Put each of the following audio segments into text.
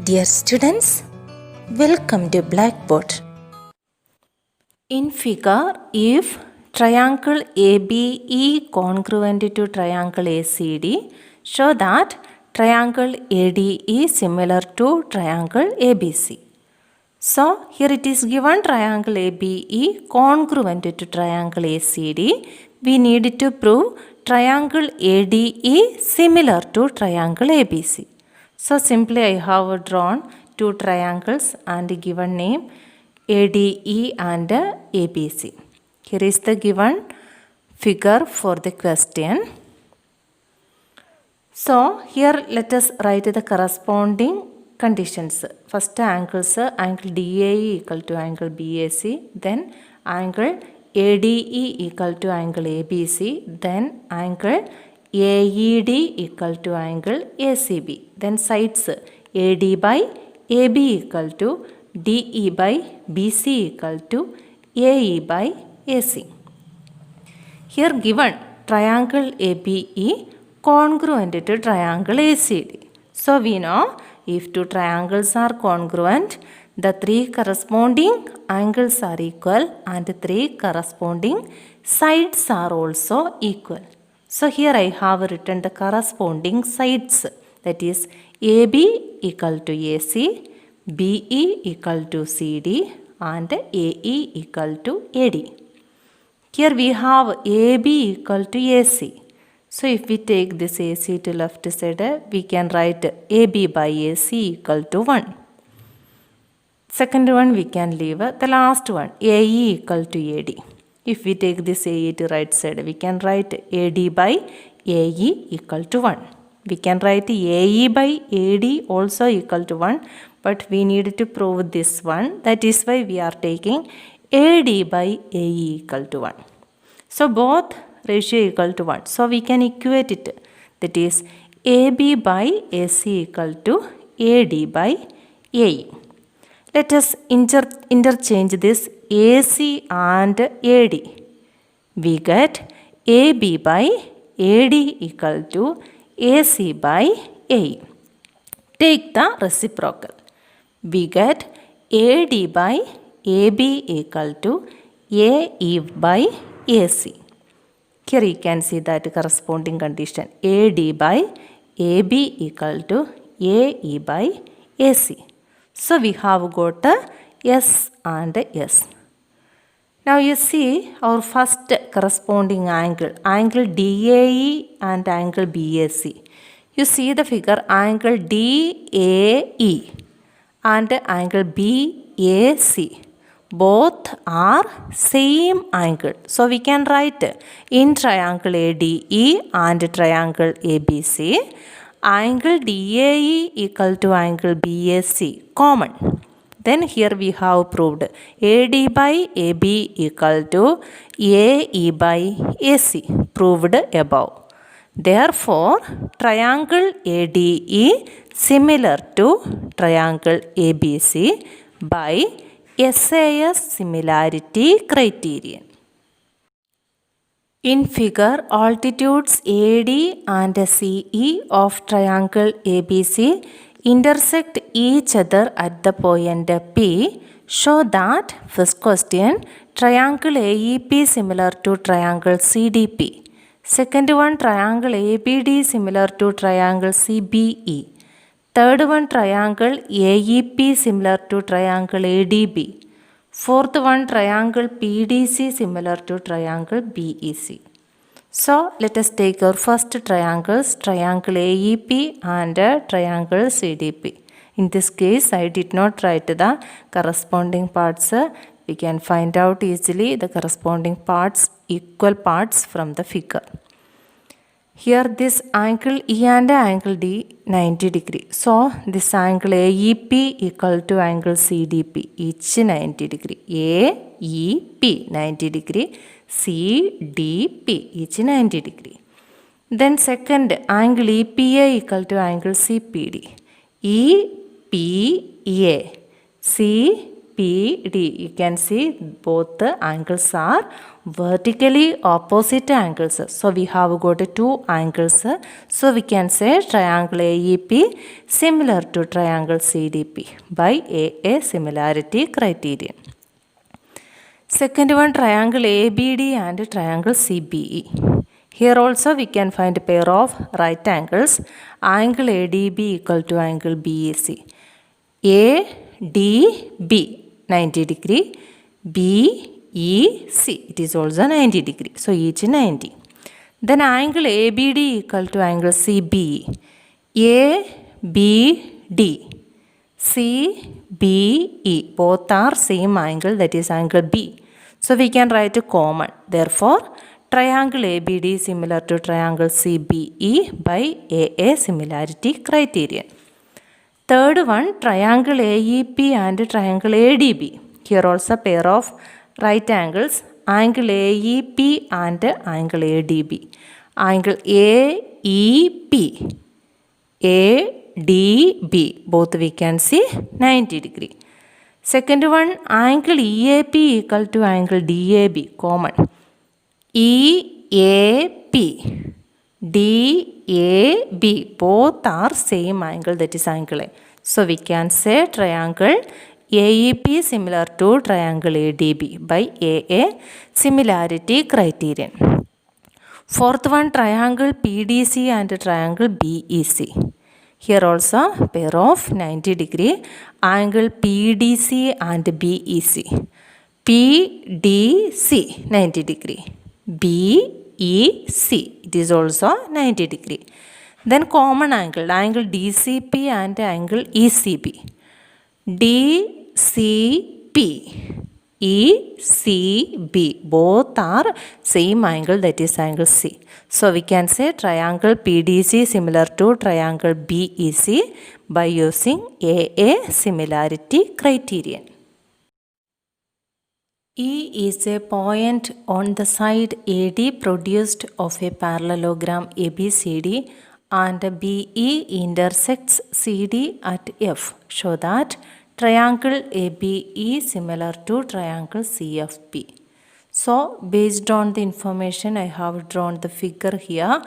Dear students, welcome to Blackboard. In figure, if triangle ABE congruent to triangle ACD, show that triangle ADE is similar to triangle ABC. So, here it is given triangle ABE congruent to triangle ACD. We need to prove triangle ADE similar to triangle ABC. So, simply I have drawn two triangles and given name ADE and ABC. Here is the given figure for the question. So, here let us write the corresponding conditions. First angles, angle DAE equal to angle BAC, then angle ADE equal to angle ABC, then angle AED equal to angle ACB. Then sides AD by AB equal to DE by BC equal to AE by AC. Here given triangle ABE congruent to triangle ACD. So we know if two triangles are congruent, the three corresponding angles are equal and three corresponding sides are also equal. So here I have written the corresponding sides, that is AB equal to AC, BE equal to CD and AE equal to AD. Here we have AB equal to AC. So if we take this AC to left side, we can write AB by AC equal to 1. Second one we can leave, the last one AE equal to AD. If we take this AE to right side, we can write AD by AE equal to 1. We can write AE by AD also equal to 1, but we need to prove this one. That is why we are taking AD by AE equal to 1. So both ratio equal to 1. So we can equate it. That is AB by AC equal to AD by AE. Let us interchange this AC and AD. We get AB by AD equal to AC by AE. Take the reciprocal. We get AD by AB equal to AE by AC. Here you can see that corresponding condition. AD by AB equal to AE by AC. So we have got S and S. Now you see our first corresponding angle, angle DAE and angle BAC. You see the figure, angle DAE and angle BAC. Both are same angle. So we can write in triangle ADE and triangle ABC, angle DAE equal to angle BAC common. Then here we have proved AD by AB equal to AE by AC, proved above. Therefore, triangle ADE similar to triangle ABC by SAS similarity criterion. In figure, altitudes AD and CE of triangle ABC intersect each other at the point P. Show that, first question, triangle AEP similar to triangle CDP. Second one, triangle ABD similar to triangle CBE. Third one, triangle AEP similar to triangle ADB. Fourth one, triangle PDC similar to triangle BEC. So, let us take our first triangles, triangle AEP and triangle CDP. In this case, I did not write the corresponding parts. We can find out easily the corresponding parts, equal parts from the figure. Here this angle E and angle D 90 degree. So this angle AEP equal to angle CDP, each 90 degree. AEP 90 degree, CDP each 90 degree. Then second angle EPA equal to angle CPD. EPA, CPD PD. You can see both the angles are vertically opposite angles. So we have got two angles. So we can say triangle AEP similar to triangle CDP by AA similarity criterion. Second one, triangle ABD and triangle CBE. Here also we can find a pair of right angles. Angle ADB equal to angle BAC. ADB 90 degree. BEC it is also 90 degree. So each 90. Then angle ABD equal to angle CBE. ABD CBE both are same angle, that is angle B. So we can write a common. Therefore triangle ABD similar to triangle CBE by AA similarity criterion. Third one, triangle AEP and triangle ADB. Here also pair of right angles. Angle AEP and angle ADB. Angle AEP, ADB both we can see 90 degree. Second one, angle EAP equal to angle DAB common. EAP, DAB both are same angle, that is angle A. So we can say triangle AEP similar to triangle ADB by AA similarity criterion. Fourth one, triangle PDC and triangle BEC. Here also pair of 90 degree. Angle PDC and BEC. PDC 90 degree. BEC it is also 90 degree. Then common angle, angle DCP and angle ECB. DCP, ECB both are same angle, that is angle C. So we can say triangle PDC similar to triangle BEC by using AA similarity criterion. E is a point on the side AD produced of a parallelogram ABCD and BE intersects CD at F. Show that triangle ABE similar to triangle CFB. So based on the information I have drawn the figure here.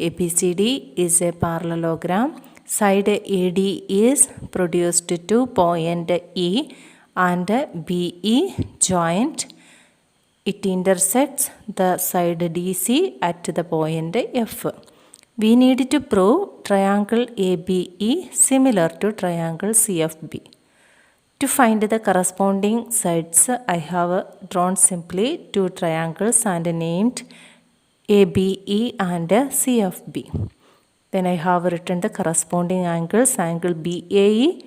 ABCD is a parallelogram. Side AD is produced to point E and BE joint. It intersects the side DC at the point F. We need to prove triangle ABE similar to triangle CFB. To find the corresponding sides, I have drawn simply two triangles and named ABE and CFB. Then I have written the corresponding angles. Angle BAE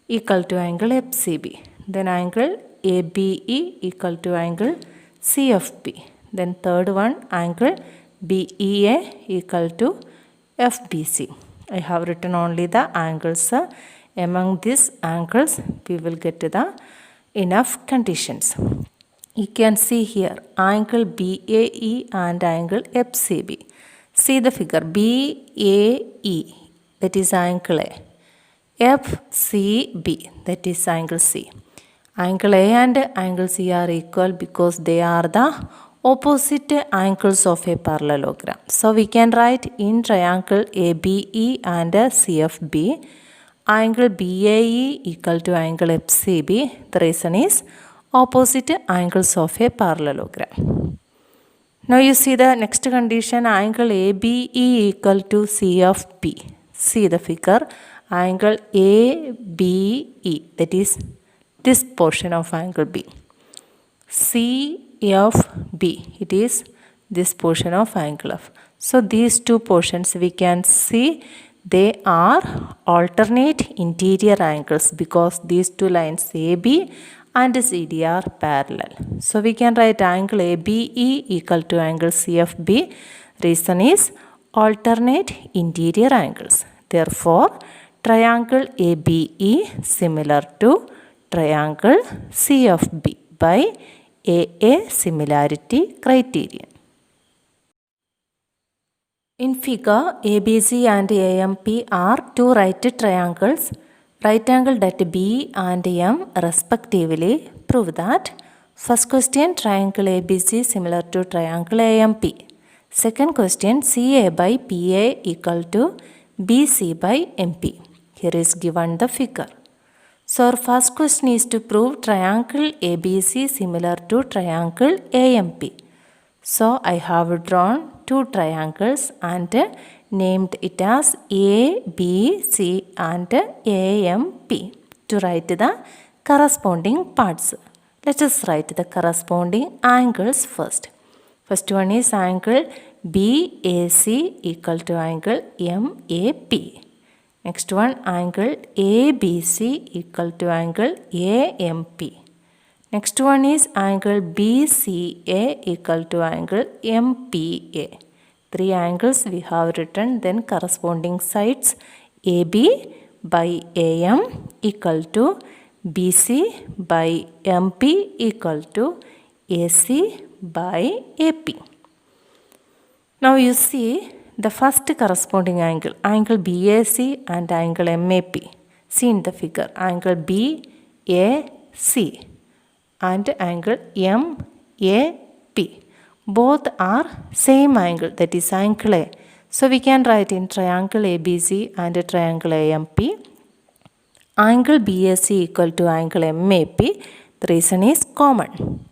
equal to angle FCB. Then angle ABE equal to angle CFB. Then third one, angle BEA equal to FBC. I have written only the angles. Among these angles we will get to the enough conditions. You can see here angle BAE and angle FCB. See the figure BAE, that is angle A. FCB, that is angle C. Angle A and angle C are equal because they are the opposite angles of a parallelogram. So we can write in triangle ABE and CFB, angle BAE equal to angle FCB. The reason is opposite angles of a parallelogram. Now you see the next condition, angle ABE equal to CFB. See the figure, angle ABE, that is this portion of angle B. CFB, it is this portion of angle F. So these two portions we can see they are alternate interior angles because these two lines AB and CD are parallel. So we can write angle ABE equal to angle CFB. Reason is alternate interior angles. Therefore, triangle ABE similar to triangle CFB by AA similarity criterion. In figure, ABC and AMP are two right triangles. Right angle at B and M respectively prove that. First question, triangle ABC similar to triangle AMP. Second question, CA by PA equal to BC by MP. Here is given the figure. So our first question is to prove triangle ABC similar to triangle AMP. So I have drawn two triangles and named it as A, B, C and AMP to write the corresponding parts. Let us write the corresponding angles first. First one is angle BAC equal to angle MAP. Next one, angle ABC equal to angle AMP. Next one is angle BCA equal to angle MPA. Three angles we have written, then corresponding sides AB by AM equal to BC by MP equal to AC by AP. Now you see the first corresponding angle, angle BAC and angle MAP. See in the figure, angle BAC and angle MAP. Both are same angle, that is angle A. So we can write in triangle ABC and triangle AMP. Angle BAC equal to angle MAP. The reason is common.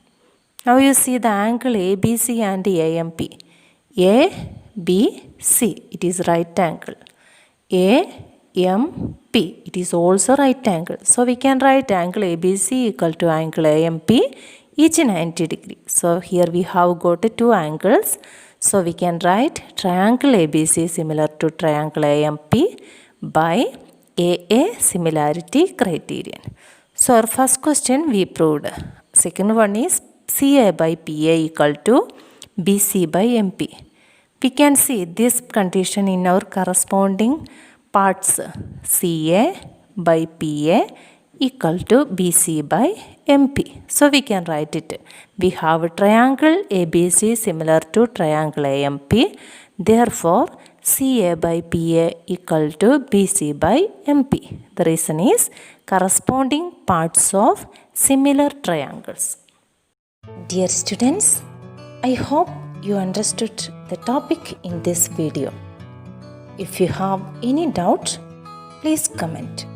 Now you see the angle ABC and AMP. ABC, it is right angle. AMP, it is also right angle. So we can write angle ABC equal to angle AMP, each 90 degree. So here we have got two angles. So we can write triangle ABC similar to triangle AMP by AA similarity criterion. So our first question we proved. Second one is CA by PA equal to BC by MP. We can see this condition in our corresponding parts. CA by PA equal to BC by MP. So we can write it. We have a triangle ABC similar to triangle AMP. Therefore, CA by PA equal to BC by MP. The reason is corresponding parts of similar triangles. Dear students, I hope you understood the topic in this video. If you have any doubt, please comment.